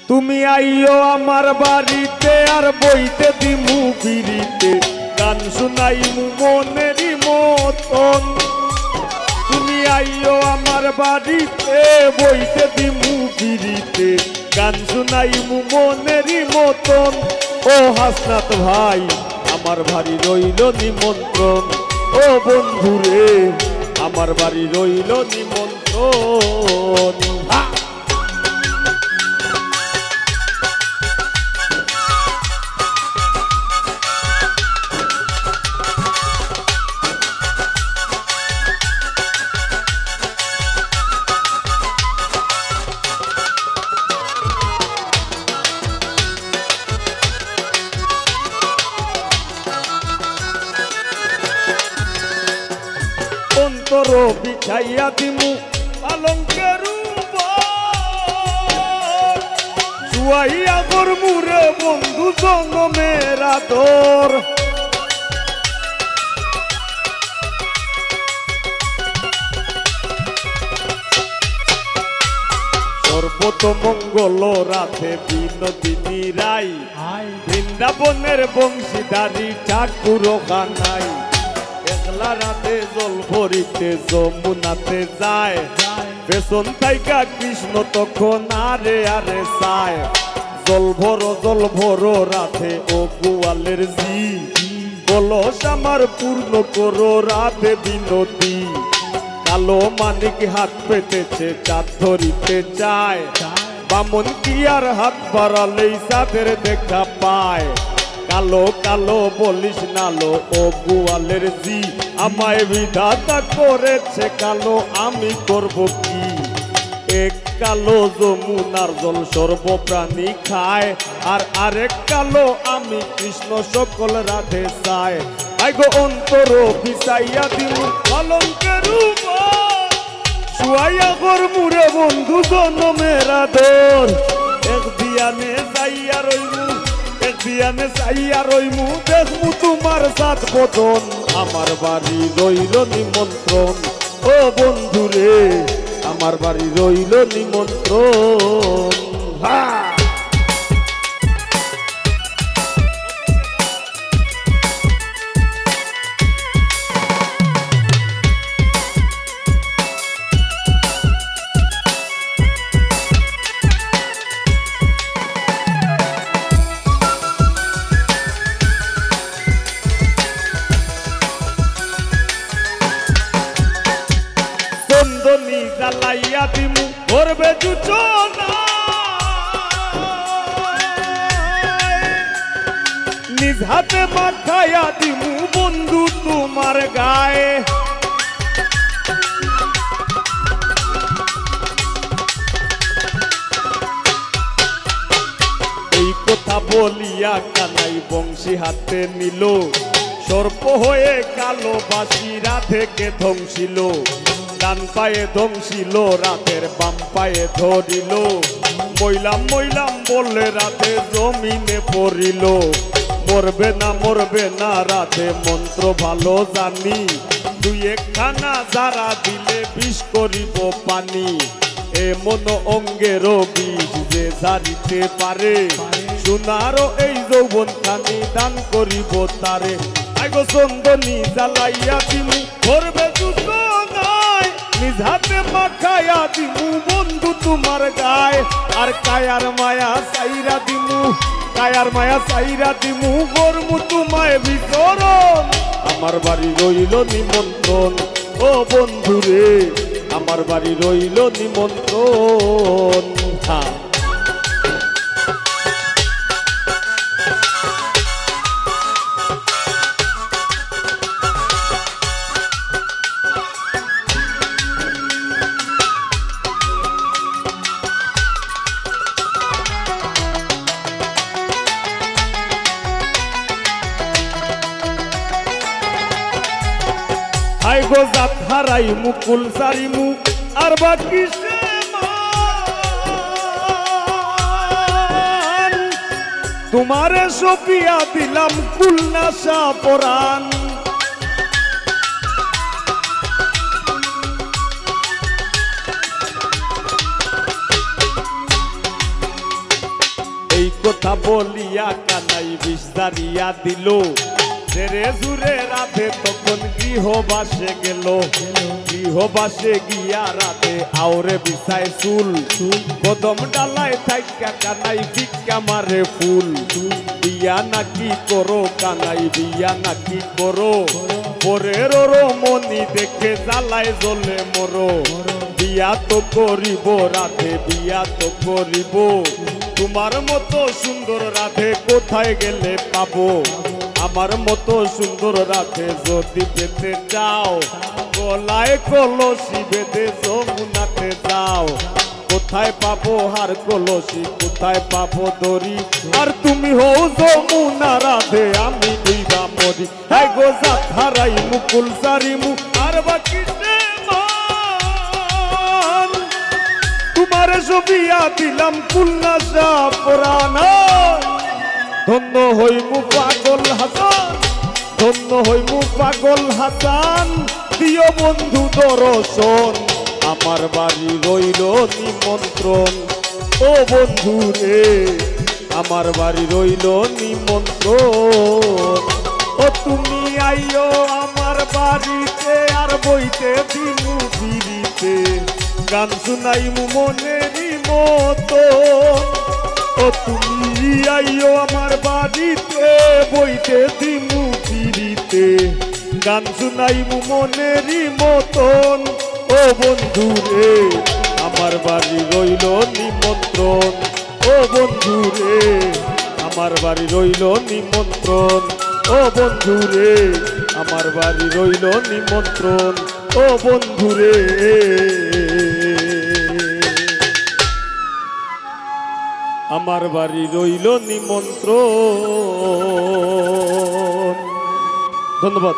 তুমি আইও আমার বাড়িতে আর বইতে দিমু বিড়িতে গান শুনাইমু মনেরই মতন। তুমি আইও আমার বাড়িতে বইতে দিমু বিড়িতে গান শুনাইমু মনেরই মতন। ও হাসনাত ভাই আমার বাড়ি রইল নিমন্ত্রণ। ও বন্ধুরে আমার বাড়ি রইল নিমন্ত্রণ। অন্তর বিছাইয়া দিমু পালঙ্কের উপর, শুয়াইয়া করমুরে বন্ধু জনমের আদর। সর্বতমঙ্গল রাধে বিনোদিনী রাই, বৃন্দাবনের বংশীধারী ঠাকুর খানাই। একলা রাতে জল ভরিতে যমুনাতে যায়, পেছন থাইকা কৃষ্ণ তখন আরে আরে চায়। জল ভরো রাধে ও গোয়ালের জি, কলস আমার পূর্ণ করো রাধে বিনোদী। কালো মানিক হাত পেতেছে চাঁদ ধরিতে চায়, বামন কি আর হাত বাড়ালেই চাঁদের দেখা পায়। কালো কালো বলিস নালো ও গোয়ালের জি, আমায় বিধাতা করেছে কালো আমি করব কি। এক কালো যমুনার জল সর্বপ্রাণী খায়, আর আরেক কালো আমি কৃষ্ণ সকল রাধে চায়। আইগো অন্তর বিছাইয়া দিমু পালঙ্কের উপর, শুয়াইয়া করমুরে বন্ধু জনমের আদর। এক দিয়ানে যাইয়া রইমু দিয়ানে চাইয়া রইমু, দেখমু তোমার সাত বদন। আমার বাড়ি রইল নিমন্ত্রণ। ও বন্ধুরে আমার বাড়ি রইল নিমন্ত্রণ। চন্দনী জ্বালাইয়া দিমু করবে জুচনা, নিজ হাতে মাখাইয়া দিমু বন্ধু তোমার গায়ে। এই কথা বলিয়া কানাই বংশী হাতে নিল, সর্প হয়ে কালো বাসি রাধেকে ধ্বংসিল। ডান পায়ে ধ্বংসিল রাধের বাম পায়ে ধরিল, মইলাম মইলাম বলে রাধে জমিনে পড়িল। মরবে না রাধে মন্ত্র ভালো জানি, দুই একখানা যারা দিলে বিষ করিব পানি। এমন অঙ্গের বিষ যে ঝাড়িতে পারে, সোনারও এই যৌবন খানি দান করিব তারে। আইগো চন্দনী জ্বালাইয়া দিমু করবে জুচনায়, নিজ হাতে মাখাইয়া দিমু বন্ধু তোমার গায়ে। আর কায়ার মায়া চাইরা দিমু, কায়ার মায়া চাইরা দিমু গরমু তোমায় বিচরণ। আমার বাড়ি রইল নিমন্ত্রণ। ও বন্ধুরে আমার বাড়ি রইল নিমন্ত্রণ। আইগো জাত হারাই মুকুল সারিমু আর বাকি তোমারে সপিয়া দিলাম কুলনাশা পরাণ। এই কথা বলিয়া কানাই বিষ দাঁড়িয়া দিল। জেরে জুরে রাধে তখন গৃহবাসে গেল। গৃহবাসে গিয়া রাধে আওরে বিছায় চুল। কদম ডালায় থাইকা কানাই ভিক্ষা মারে ফুল। বিয়া নাকি করো কানাই বিয়া নাকি করো, পরের মনি দেখে জ্বালায় জ্বলে মরো। বিয়া তো করিব রাধে বিয়া তো করিব, তোমার মতো সুন্দর রাধে কোথায় গেলে পাবো। আমার মতো সুন্দর রাধে যদি পেতে চাও, গলায় কলসি বেঁধে যমুনাতে যাও। কোথায় পাবো হার কলসি, কোথায় পাবো দড়ি, আর তুমি হও যমুনা রাধে আমি দুইবা মরি। হ্যাঁ গো জাত হারাই মুকুল সারিমু আর বাকি তোমার সবিয়া দিলাম কুল্লা পুরানা। ধন্য হইমু পাগল হাসান, ধন্য হইমু পাগল হাসান, দিও বন্ধু দর্শন। আমার বাড়ি রইল নিমন্ত্রণ, ও বন্ধু রে আমার বাড়ি রইল নিমন্ত্রণ। ও তুমি আইও আমার বাড়িতে, আর বইতে দিমু বিড়িতে, গান শুনাইমু মনেরই মতো। ও তুমি আইও আমার বাড়িতে, বইতে দিমু বিড়িতে, গান শুনাইমু মনেরই মতন। ও বন্ধু রে আমার বাড়ি রইল নিমন্ত্রণ, ও বন্ধু রে আমার বাড়ি রইল নিমন্ত্রণ। ও বন্ধু রে আমার বাড়ি রইল নিমন্ত্রণ, ও বন্ধু রে আমার বাড়ি রইল নিমন্ত্রণ। ধন্যবাদ।